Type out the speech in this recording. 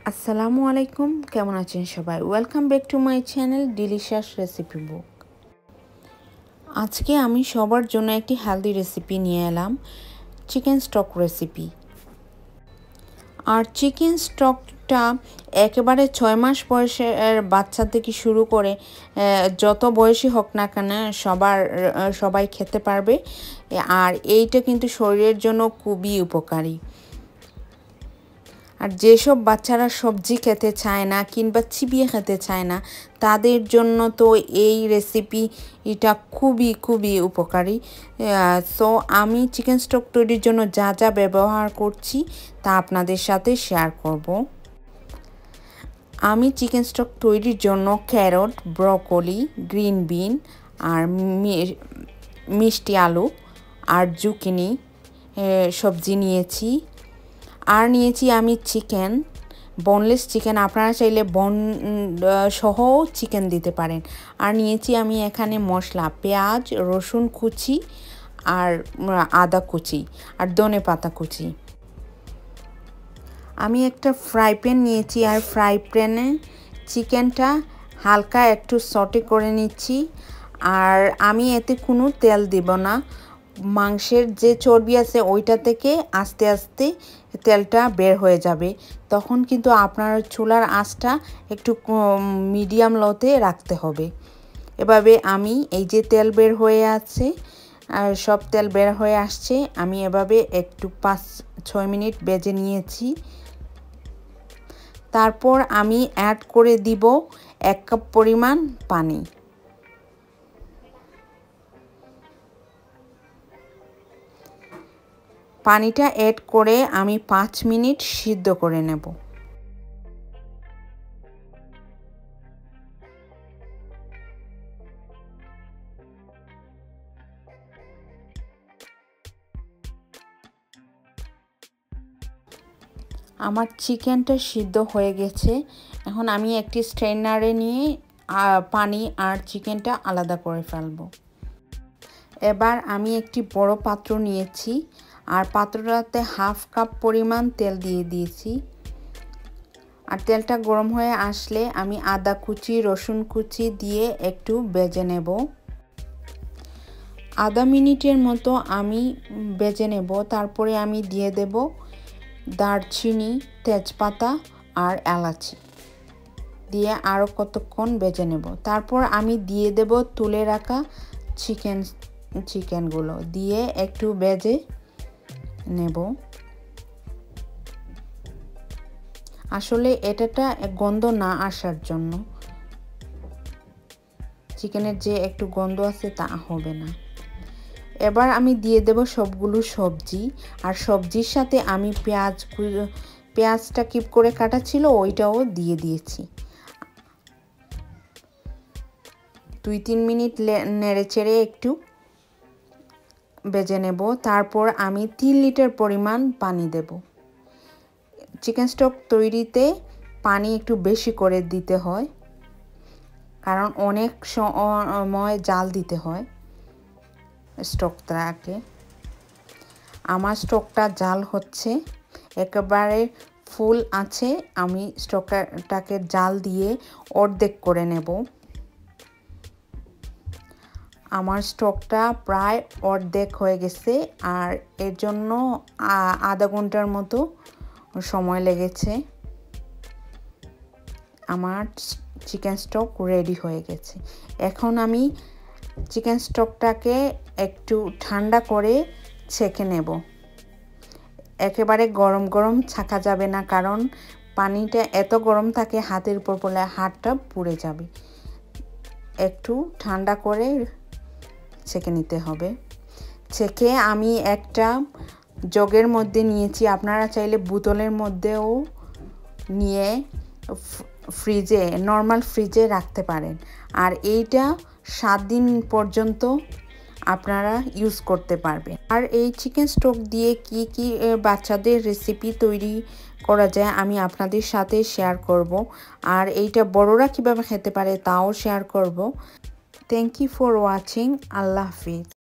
আসসালামু আলাইকুম, কেমন আছেন সবাই? Welcome back to my channel delicious recipe book. আজকে আমি সবার জন্য একটি হেলদি রেসিপি নিয়ে এলাম, চিকেন স্টক রেসিপি। আর চিকেন স্টকটা একেবারে 6 মাস বয়সের বাচ্চা থেকে শুরু করে যত বয়সী হোক না কেন সবাই খেতে পারবে। আর এইটা কিন্তু শরীরের জন্য খুবই উপকারী। আর যেসব বাচ্চারা সবজি খেতে চায় না কিংবা চিবিয়ে খেতে চায় না, তাদের জন্য তো এই রেসিপি এটা খুবই উপকারী। সো আমি চিকেন স্টক তৈরির জন্য যা যা ব্যবহার করছি তা আপনাদের সাথে শেয়ার করব। আমি চিকেন স্টক তৈরির জন্য ক্যারট, ব্রকলি, গ্রিন বিন আর মিষ্টি আলু আর জুকিনি সবজি নিয়েছি। আর নিয়েছি আমি চিকেন, বোনলেস চিকেন, আপনারা চাইলে বন সহ চিকেন দিতে পারেন। আর নিয়েছি আমি এখানে মশলা, পেঁয়াজ, রসুন কুচি আর আদা কুচি আর ধনেপাতা কুচি। আমি একটা ফ্রাই প্যান নিয়েছি আর ফ্রাই প্যানে চিকেনটা হালকা একটু সটে করে নিচ্ছি। আর আমি এতে কোনো তেল দেব না, মাংসের যে চর্বি আছে ওইটা থেকে আস্তে আস্তে তেলটা বের হয়ে যাবে। তখন কিন্তু আপনার চুলার আঁচটা একটু মিডিয়াম লোতে রাখতে হবে। এভাবে আমি এই যে তেল বের হয়ে আছে আর সব তেল বের হয়ে আসছে, আমি এভাবে একটু 5-6 মিনিট ভেজে নিয়েছি। তারপর আমি অ্যাড করে দিব 1 কাপ পরিমাণ পানি। পানিটা অ্যাড করে আমি 5 মিনিট সিদ্ধ করে নেব। আমার চিকেনটা সিদ্ধ হয়ে গেছে। এখন আমি একটি স্ট্রেনারে নিয়ে পানি আর চিকেনটা আলাদা করে ফেলবো। এবার আমি একটি বড় পাত্র নিয়েছি আর পাত্রটাতে 1/2 কাপ পরিমাণ তেল দিয়ে দিয়েছি। আর তেলটা গরম হয়ে আসলে আমি আদা কুচি, রসুন কুচি দিয়ে একটু ভেজে নেব। আধা মিনিটের মতো আমি ভেজে নেব। তারপরে আমি দিয়ে দেব দারচিনি, তেজপাতা আর এলাচি দিয়ে আরও কতক্ষণ ভেজে নেব। তারপর আমি দিয়ে দেব তুলে রাখা চিকেনগুলো দিয়ে একটু ভেজে নেব। আসলে এটাটা গন্ধ না আসার জন্য, চিকেনের যে একটু গন্ধ আছে তা হবে না। এবার আমি দিয়ে দেব সবগুলো সবজি। আর সবজির সাথে আমি পেঁয়াজটা কিপ করে কাটা ছিল ওইটাও দিয়ে দিয়েছি। 2-3 মিনিট নেড়ে চেড়ে একটু ভেজে নেব। তারপর আমি 3 লিটার পরিমাণ পানি দেব। চিকেন স্টক তৈরিতে পানি একটু বেশি করে দিতে হয়, কারণ অনেক সময় জাল দিতে হয় স্টকটাকে। আমার স্টকটা জাল হচ্ছে, একেবারে ফুল আছে। আমি স্টকটাকে জাল দিয়ে অর্ধেক করে নেব। আমার স্টকটা প্রায় অর্ধেক হয়ে গেছে আর এর জন্য আধা ঘন্টার মতো সময় লেগেছে। আমার চিকেন স্টক রেডি হয়ে গেছে। এখন আমি চিকেন স্টকটাকে একটু ঠান্ডা করে ছেঁকে নেব। একেবারে গরম গরম ছাঁকা যাবে না, কারণ পানিটা এত গরম থাকে হাতের উপর পড়লে হাতটা পুড়ে যাবে। একটু ঠান্ডা করে ছেঁকে নিতে হবে। ছেঁকে আমি একটা জগের মধ্যে নিয়েছি, আপনারা চাইলে বোতলের মধ্যেও নিয়ে নর্মাল ফ্রিজে রাখতে পারেন। আর এইটা 7 দিন পর্যন্ত আপনারা ইউজ করতে পারবেন। আর এই চিকেন স্টক দিয়ে কি বাচ্চাদের রেসিপি তৈরি করা যায় আমি আপনাদের সাথে শেয়ার করব। আর এইটা বড়রা কিভাবে খেতে পারে তাও শেয়ার করব। Thank you for watching. আল্লাহ হাফিজ।